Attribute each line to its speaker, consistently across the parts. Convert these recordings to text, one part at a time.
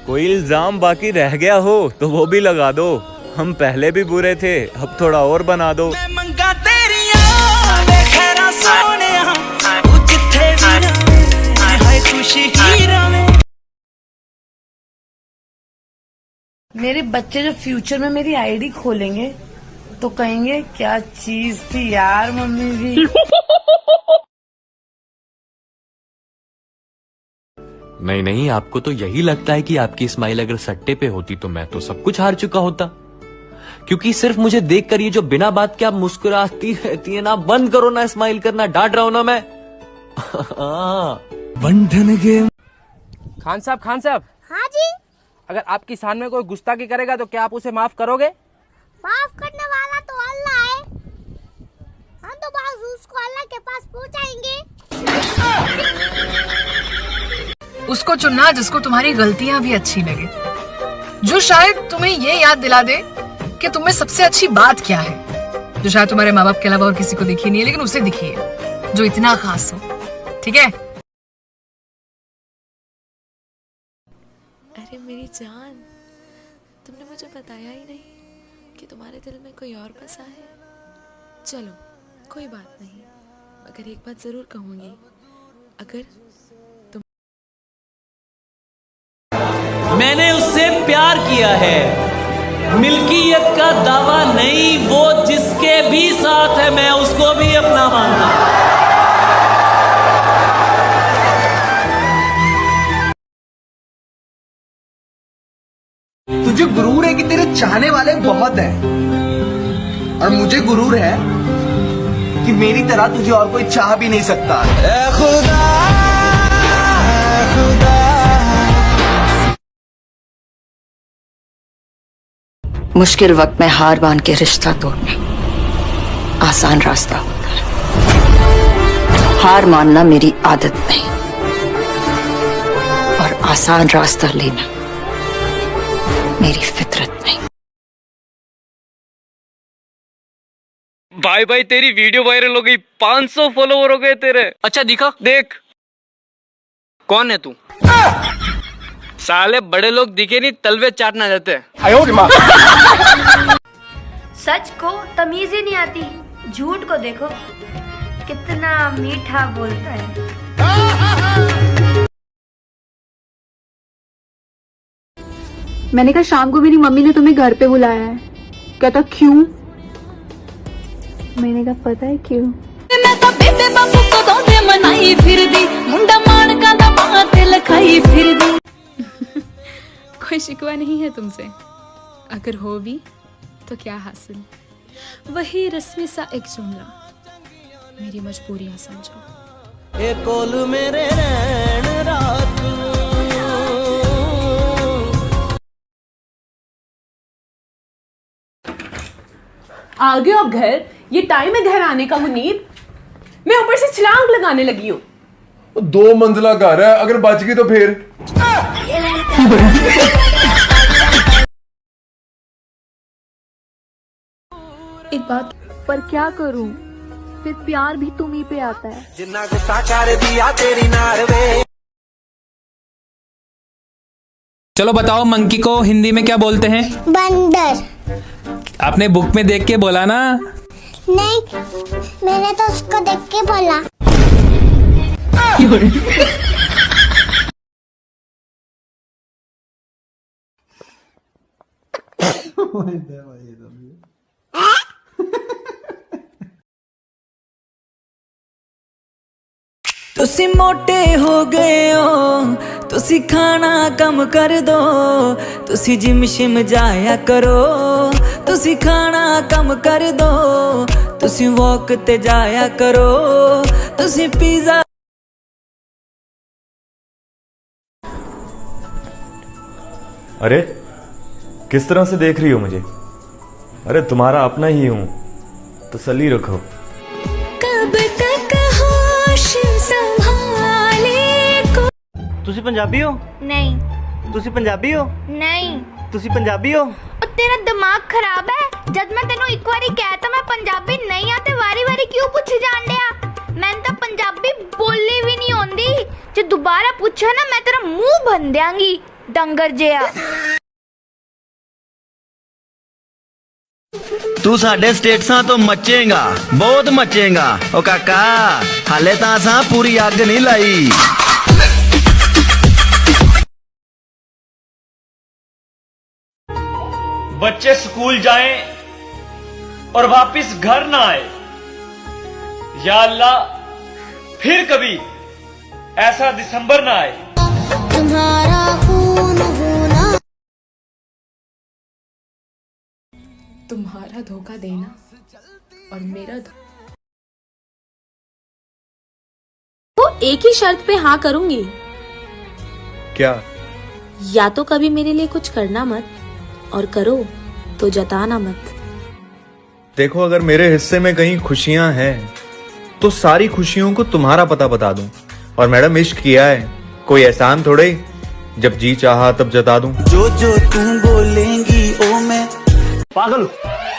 Speaker 1: कोई इल्जाम बाकी रह गया हो तो वो भी लगा दो। हम पहले भी बुरे थे, अब थोड़ा और बना दो।
Speaker 2: मेरे बच्चे जो फ्यूचर में मेरी आईडी खोलेंगे तो कहेंगे क्या चीज थी यार मम्मी भी।
Speaker 3: नहीं नहीं, आपको तो यही लगता है कि आपकी स्माइल अगर सट्टे पे होती तो मैं तो सब कुछ हार चुका होता। क्योंकि सिर्फ मुझे देखकर ये जो बिना बात के आप मुस्कुराती रहती है ना, बंद करो ना स्माइल करना, डांट रहा हूं ना मैं। बंधन गेम।
Speaker 4: खान साहब।
Speaker 5: हाँ जी।
Speaker 4: अगर आपकी शान में कोई गुस्ताखी करेगा तो क्या आप उसे माफ करोगे?
Speaker 5: माफ करने वाला तो अल्लाह है, हम तो बस उसको अल्लाह के पास पहुंचाएंगे।
Speaker 6: उसको चुनना जिसको तुम्हारी गलतियां भी अच्छी लगे, जो शायद तुम्हें ये याद दिला दे कि तुम्हें सबसे अच्छी बात क्या है, जो शायद तुम्हारे माँ बाप के अलावा और किसी को दिखी नहीं है लेकिन उसे दिखी है, जो इतना खास हो। ठीक है?
Speaker 7: अरे मेरी जान, तुमने मुझे बताया ही नहीं कि तुम्हारे दिल में कोई और बसा है। चलो कोई बात नहीं, मगर एक बात जरूर कहूंगी, अगर
Speaker 8: मैंने उससे प्यार किया है, मिल्कियत का दावा नहीं, वो जिसके भी साथ है मैं उसको भी अपना मानता हूं।
Speaker 9: तुझे गुरूर है कि तेरे चाहने वाले बहुत हैं, और मुझे गुरूर है कि मेरी तरह तुझे और कोई चाह भी नहीं सकता। ऐ खुदा, ऐ खुदा।
Speaker 10: मुश्किल वक्त में हार मान के रिश्ता तोड़ना आसान रास्ता होता है। हार मानना मेरी आदत नहीं, और आसान रास्ता लेना मेरी फितरत नहीं।
Speaker 4: भाई तेरी वीडियो वायरल हो गई, 500 फॉलोवर हो गए तेरे। अच्छा दिखा, देख कौन है तू। साले बड़े लोग दिखे नहीं, तलवे चाटना जाते हैं।
Speaker 5: सच को तमीज ही नहीं आती, झूठ को देखो कितना मीठा बोलता है।
Speaker 11: मैंने कहा शाम को मेरी मम्मी ने तुम्हें घर पे बुलाया है। कहता क्यों? मैंने कहा पता है क्यों।
Speaker 7: मैं तो बेबे बापू को दोंदे मनाई फिर दी, मुंडा मान का दबाते लखाई फिर दी। कोई शिकवा नहीं है तुमसे, अगर हो भी तो क्या हासिल, वही रस्मी सा एक जुमला, मेरी मजबूरियां समझो।
Speaker 8: ए कोल मेरे रैन रात
Speaker 12: आ गए अब घर, ये टाइम है घर आने का मुनीर। मैं ऊपर से छलांग लगाने लगी हूँ।
Speaker 13: 2 मंजिला घर है, अगर बच गई तो फिर।
Speaker 11: एक बात पर क्या करूं, फिर प्यार भी तुम ही पे आता है।
Speaker 9: जिन्ना गुस्सा कर दिया तेरी नार वे।
Speaker 8: चलो बताओ, मंकी को हिंदी में क्या बोलते हैं?
Speaker 5: बंदर।
Speaker 8: आपने बुक में देख के बोला ना?
Speaker 5: नहीं, मैंने तो उसको देख के बोला।
Speaker 8: तुसी मोटे हो गए हो, तुसी खाना कम कर दो, तुसी जिम शिम जाया करो, तुसी खाना कम कर दो, तुसी वॉक ते जाया करो, तुसी पिज़्ज़ा।
Speaker 1: अरे किस तरह से देख रही हो मुझे? अरे तुम्हारा अपना ही हूं, तसल्ली रखो।
Speaker 7: कब तक होश संभाले को।
Speaker 9: तुसी पंजाबी हो?
Speaker 5: नहीं।
Speaker 9: तुसी पंजाबी हो?
Speaker 5: नहीं।
Speaker 9: तुसी पंजाबी हो?
Speaker 5: तेरा दिमाग खराब है? जब मैं तेनों एक बारी कहता मैं पंजाबी नहीं आते, वारी वारी क्यों पूछी जान दिया? मैं तो पंजाबी बोली भी नहीं आती, जो दोबारा पूछा ना मैं तेरा मुंह बन देंगी। डंगर जिया।
Speaker 9: तू साडे स्टेट्सां तो मचेगा, बहुत मचेगा। ओ काका हाले तां असां पूरी अग नहीं लाई।
Speaker 1: बच्चे स्कूल जाएं और वापस घर ना आए। या अल्लाह फिर कभी ऐसा दिसंबर ना आए।
Speaker 5: तुम्हारा खून होना,
Speaker 7: तुम्हारा धोखा देना और मेरा
Speaker 11: तो एक ही शर्त पे हाँ करूंगी।
Speaker 1: क्या?
Speaker 11: या तो कभी मेरे लिए कुछ करना मत, और करो तो जताना मत।
Speaker 14: देखो, अगर मेरे हिस्से में कहीं खुशियां हैं तो सारी खुशियों को तुम्हारा पता बता दूं। और मैडम, इश्क किया है, कोई एहसान थोड़े ही, जब जी चाहा तब जता दूं।
Speaker 9: जो जो तुम बोलेंगी ओ मैं
Speaker 4: पागल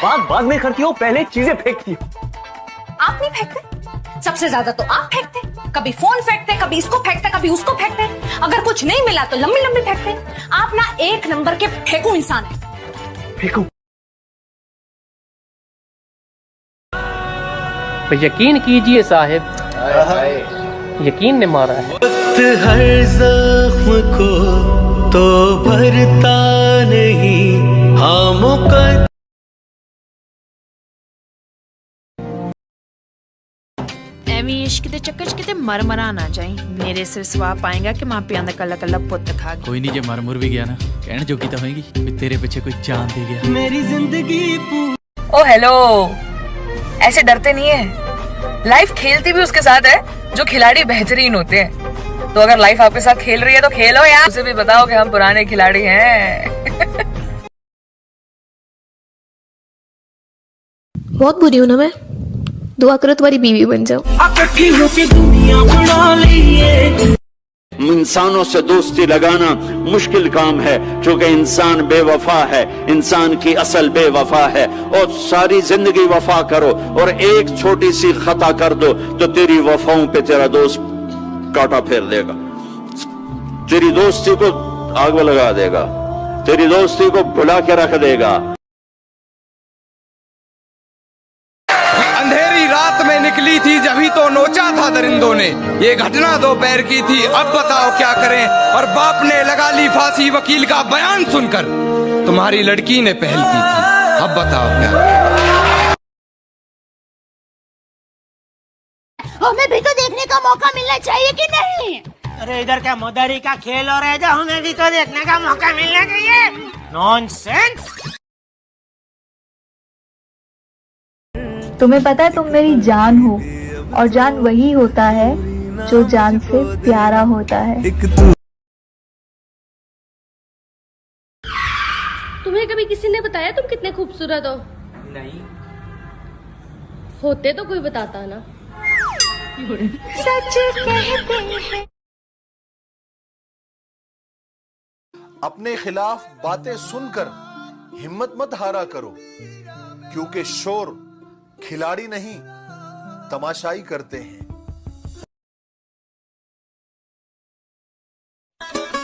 Speaker 4: बात बाद में करती हो, पहले चीजें फेंकती हो।
Speaker 10: आप नहीं फेंकते, सबसे ज्यादा तो आप फेंकते। कभी फोन फेंकते, कभी इसको फेंकते, कभी उसको फेंकते। अगर कुछ नहीं मिला तो लंबी लंबी फेंकते। आप ना एक नंबर के फेंकू इंसान है।
Speaker 4: फेंकू? यकीन कीजिए साहिब, यकीन ने मारा है।
Speaker 9: हर जख्म को तो भरता नहीं, हाँ मुकद्दर।
Speaker 7: ਐਵੇਂ ਇਸ਼ਕ ਦੇ ਚੱਕਰ 'ਚ ਕਿਤੇ ਮਰ ਮਰਾ ਨਾ ਜਾਈ। ਮੇਰੇ ਸਿਰ ਸਵਾਹ ਪਾਏਗਾ ਕਿ ਮਾਪਿਆਂ ਦਾ ਕੱਲਾ ਕੱਲਾ ਪੁੱਤ ਖਾ ਗਿਆ।
Speaker 8: ਕੋਈ ਨਹੀਂ, ਜੇ ਮਰ ਮੁਰ ਵੀ ਗਿਆ ਨਾ, ਕਹਿਣ ਜੋਗੀ ਤਾਂ ਹੋਏਗੀ ਵੀ ਤੇਰੇ ਪਿੱਛੇ ਕੋਈ ਜਾਨ ਦੇ ਗਿਆ।
Speaker 9: मेरी जिंदगी
Speaker 6: ओ हेलो, ऐसे डरते नहीं है। लाइफ खेलती भी उसके साथ है जो खिलाड़ी बेहतरीन होते हैं। तो अगर लाइफ आपके साथ खेल रही है तो खेलो यार, उसे भी बताओ कि हम पुराने खिलाड़ी हैं।
Speaker 11: बहुत बुरी हूं ना मैं, दुआ करो तुम्हारी बीवी बन जाओ।
Speaker 15: इंसानों से दोस्ती लगाना मुश्किल काम है, क्योंकि इंसान बेवफा है। इंसान की असल बेवफा है। और सारी जिंदगी वफा करो और एक छोटी सी खता कर दो तो तेरी वफाओं पे तेरा दोस्त कांटा फेर देगा, तेरी दोस्ती को आग में लगा देगा, तेरी दोस्ती को भुला के रख देगा।
Speaker 13: अंधेरी रात में निकली थी जभी तो नोचा था दरिंदों ने। ये घटना दोपहर की थी, अब बताओ क्या करें। और बाप ने लगा ली फांसी वकील का बयान सुनकर। तुम्हारी लड़की ने पहल की थी, अब बताओ क्या करें।
Speaker 5: हमें भी तो देखने का मौका मिलना चाहिए कि नहीं?
Speaker 9: अरे इधर क्या मदारी का खेल हो रहा है, जो हमें भी तो देखने का मौका मिलना चाहिए। नॉनसेंस।
Speaker 11: तुम्हें पता है तुम मेरी जान हो, और जान वही होता है जो जान से प्यारा होता है।
Speaker 5: तुम्हें कभी किसी ने बताया तुम कितने खूबसूरत हो?
Speaker 4: नहीं।
Speaker 5: होते तो कोई बताता ना। सच कहते हैं।
Speaker 16: अपने खिलाफ बातें सुनकर हिम्मत मत हारा करो, क्योंकि शोर खिलाड़ी नहीं तमाशाई करते हैं।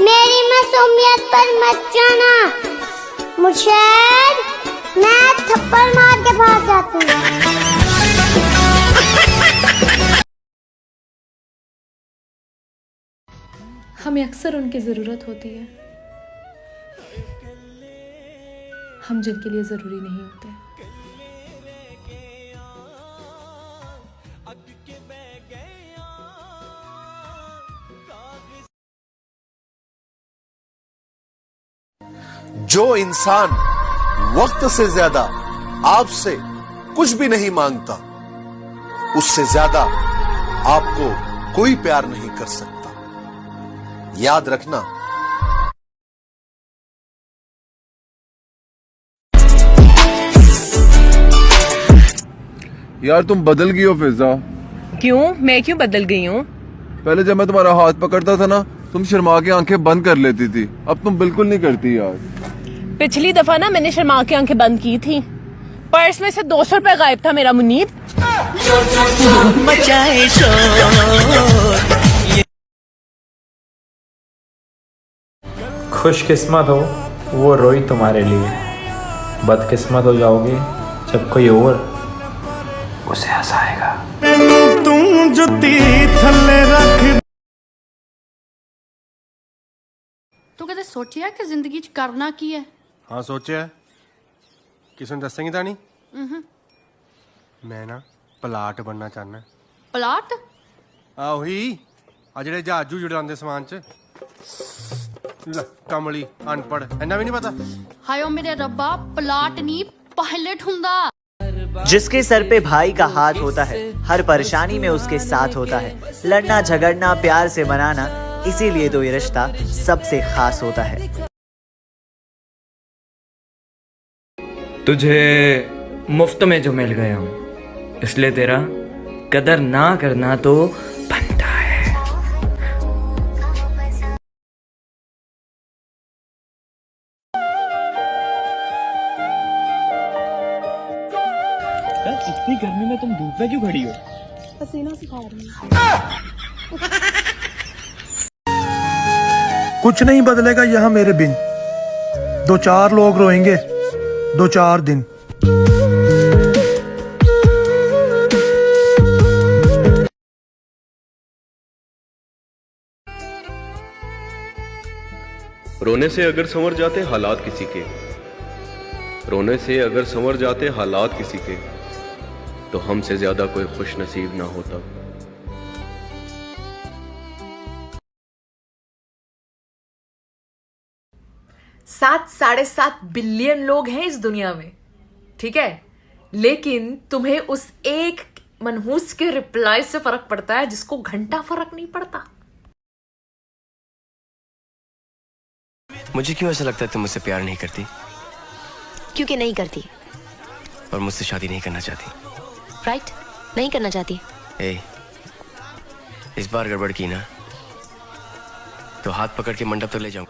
Speaker 5: मेरी मासूमियत पर मत जाना मुर्शद, मैं थप्पड़ मार के भाग जाती हूँ।
Speaker 7: हमें अक्सर उनकी जरूरत होती है, हम जिनके लिए जरूरी नहीं होते।
Speaker 16: जो इंसान वक्त से ज्यादा आपसे कुछ भी नहीं मांगता, उससे ज्यादा आपको कोई प्यार नहीं कर सकता। याद रखना।
Speaker 13: यार तुम बदल गई हो फिजा।
Speaker 6: क्यों? मैं क्यों बदल गई हूँ?
Speaker 13: पहले जब मैं तुम्हारा हाथ पकड़ता था ना, तुम शर्मा के आंखें बंद कर लेती थी, अब तुम बिल्कुल नहीं करती यार।
Speaker 12: पिछली दफा ना मैंने शर्मा के आंखें बंद की थी, पर्स में से 200 रुपए गायब था मेरा मुनीर।
Speaker 9: मचाए शोर।
Speaker 17: खुशकिस्मत हो वो रोई तुम्हारे लिए, बदकिस्मत हो जाओगे जब कोई और उसे हंसाएगा।
Speaker 18: तुम जुती थल्ले रख।
Speaker 19: तू कदे सोचिया कि जिंदगी च करना की है?
Speaker 20: हाँ सोचा किसी ने दसेंगी तानी? मैं ना पलाट बनना चाहना।
Speaker 19: पलाट?
Speaker 20: आहो ही आ जेड़े जहाज जूज उड़ांदे समान च। कमली अनपढ़ इन्ना भी नहीं पता।
Speaker 19: हायो मेरे रब्बा, पलाट नहीं पायलट हुंदा।
Speaker 21: जिसके सर पे भाई का हाथ होता है, हर परेशानी में उसके साथ होता है। लड़ना झगड़ना प्यार से मनाना, इसीलिए तो ये रिश्ता सबसे खास होता है।
Speaker 22: तुझे मुफ्त में जो मिल गया हूं, इसलिए तेरा कदर ना करना तो बनता है।
Speaker 1: इतनी गर्मी में तुम धूप में क्यों खड़ी हो?
Speaker 12: पसीना सुखा रही हूँ।
Speaker 18: कुछ नहीं बदलेगा यहाँ मेरे बिन। 2-4 लोग रोएंगे 2-4 दिन।
Speaker 23: रोने से अगर संवर जाते हालात किसी के, रोने से अगर संवर जाते हालात किसी के, तो हमसे ज्यादा कोई खुश नसीब ना होता।
Speaker 6: 7-7.5 बिलियन लोग हैं इस दुनिया में, ठीक है? लेकिन तुम्हें उस एक मनहूस के रिप्लाई से फर्क पड़ता है जिसको घंटा फर्क नहीं पड़ता।
Speaker 24: मुझे क्यों ऐसा लगता है तुम मुझसे प्यार नहीं करती?
Speaker 25: क्योंकि नहीं करती।
Speaker 24: और मुझसे शादी नहीं करना चाहती?
Speaker 25: राइट, नहीं करना चाहती।
Speaker 24: इस बार गड़बड़ की ना तो हाथ पकड़ के मंडप तक ले जाऊं।